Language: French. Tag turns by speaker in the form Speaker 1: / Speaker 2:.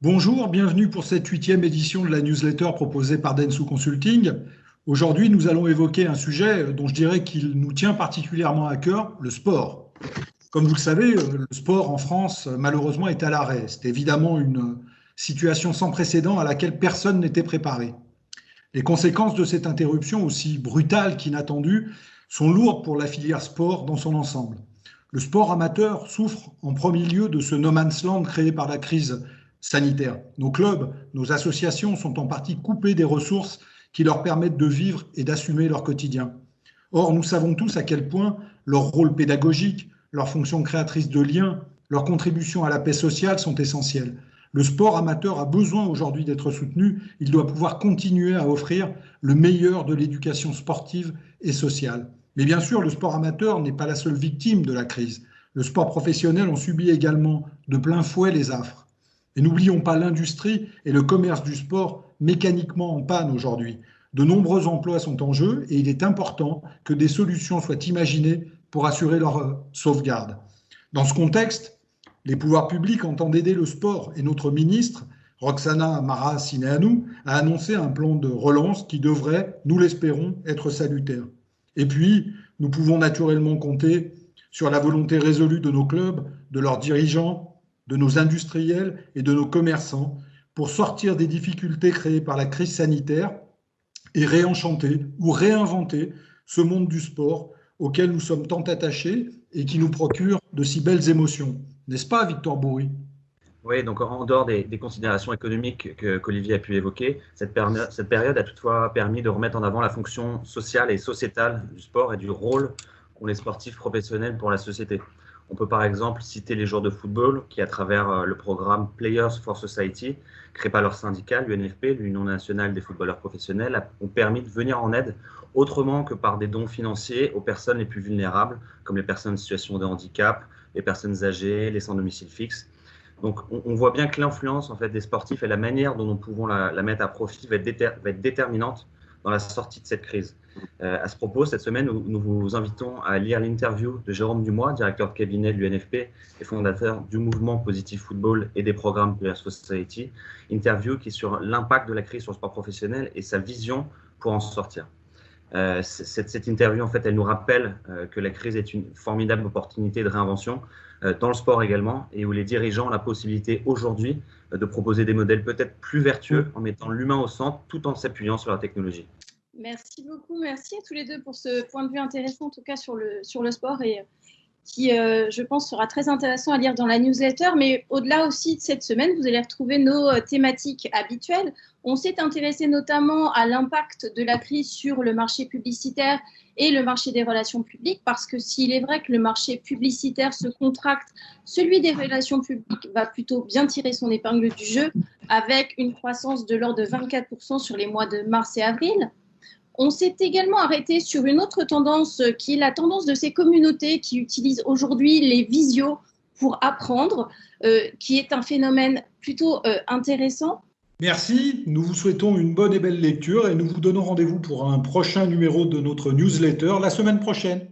Speaker 1: Bonjour, bienvenue pour cette 8e édition de la newsletter proposée par Dentsu Consulting. Aujourd'hui, nous allons évoquer un sujet dont je dirais qu'il nous tient particulièrement à cœur, le sport. Comme vous le savez, le sport en France, malheureusement, est à l'arrêt. C'est évidemment une situation sans précédent à laquelle personne n'était préparé. Les conséquences de cette interruption, aussi brutale qu'inattendue, sont lourdes pour la filière sport dans son ensemble. Le sport amateur souffre en premier lieu de ce no man's land créé par la crise sanitaire. Nos clubs, nos associations sont en partie coupés des ressources qui leur permettent de vivre et d'assumer leur quotidien. Or, nous savons tous à quel point leur rôle pédagogique, leur fonction créatrice de liens, leur contribution à la paix sociale sont essentielles. Le sport amateur a besoin aujourd'hui d'être soutenu. Il doit pouvoir continuer à offrir le meilleur de l'éducation sportive et sociale. Mais bien sûr, le sport amateur n'est pas la seule victime de la crise. Le sport professionnel en subit également de plein fouet les affres. Et n'oublions pas l'industrie et le commerce du sport mécaniquement en panne aujourd'hui. De nombreux emplois sont en jeu et il est important que des solutions soient imaginées pour assurer leur sauvegarde. Dans ce contexte, les pouvoirs publics entendent aider le sport et notre ministre, Roxana Maracineanu, a annoncé un plan de relance qui devrait, nous l'espérons, être salutaire. Et puis, nous pouvons naturellement compter sur la volonté résolue de nos clubs, de leurs dirigeants, de nos industriels et de nos commerçants pour sortir des difficultés créées par la crise sanitaire et réenchanter ou réinventer ce monde du sport auquel nous sommes tant attachés et qui nous procure de si belles émotions. N'est-ce pas, Victor Bourri?
Speaker 2: Oui, donc en dehors des considérations économiques qu'Olivier a pu évoquer, cette période a toutefois permis de remettre en avant la fonction sociale et sociétale du sport et du rôle qu'ont les sportifs professionnels pour la société. On peut par exemple citer les joueurs de football qui, à travers le programme Players for Society, créé par leur syndicat, l'UNFP, l'Union nationale des footballeurs professionnels, ont permis de venir en aide autrement que par des dons financiers aux personnes les plus vulnérables, comme les personnes en situation de handicap, les personnes âgées, les sans domicile fixe. Donc on voit bien que l'influence en fait, des sportifs et la manière dont nous pouvons la mettre à profit va être déterminante dans la sortie de cette crise. À ce propos, cette semaine, nous vous invitons à lire l'interview de Jérôme Dumois, directeur de cabinet de l'UNFP et fondateur du mouvement Positive Football et des programmes Players for Society. Interview qui est sur l'impact de la crise sur le sport professionnel et sa vision pour en sortir. Cette interview, en fait, elle nous rappelle que la crise est une formidable opportunité de réinvention dans le sport également, et où les dirigeants ont la possibilité aujourd'hui de proposer des modèles peut-être plus vertueux en mettant l'humain au centre tout en s'appuyant sur la technologie.
Speaker 3: Merci beaucoup, merci à tous les deux pour ce point de vue intéressant en tout cas sur le sport et qui, je pense, sera très intéressant à lire dans la newsletter. Mais au-delà aussi de cette semaine, vous allez retrouver nos thématiques habituelles. On s'est intéressé notamment à l'impact de la crise sur le marché publicitaire et le marché des relations publiques, parce que s'il est vrai que le marché publicitaire se contracte, celui des relations publiques va plutôt bien tirer son épingle du jeu, avec une croissance de l'ordre de 24% sur les mois de mars et avril. On s'est également arrêté sur une autre tendance qui est la tendance de ces communautés qui utilisent aujourd'hui les visios pour apprendre, qui est un phénomène plutôt intéressant.
Speaker 1: Merci, nous vous souhaitons une bonne et belle lecture et nous vous donnons rendez-vous pour un prochain numéro de notre newsletter la semaine prochaine.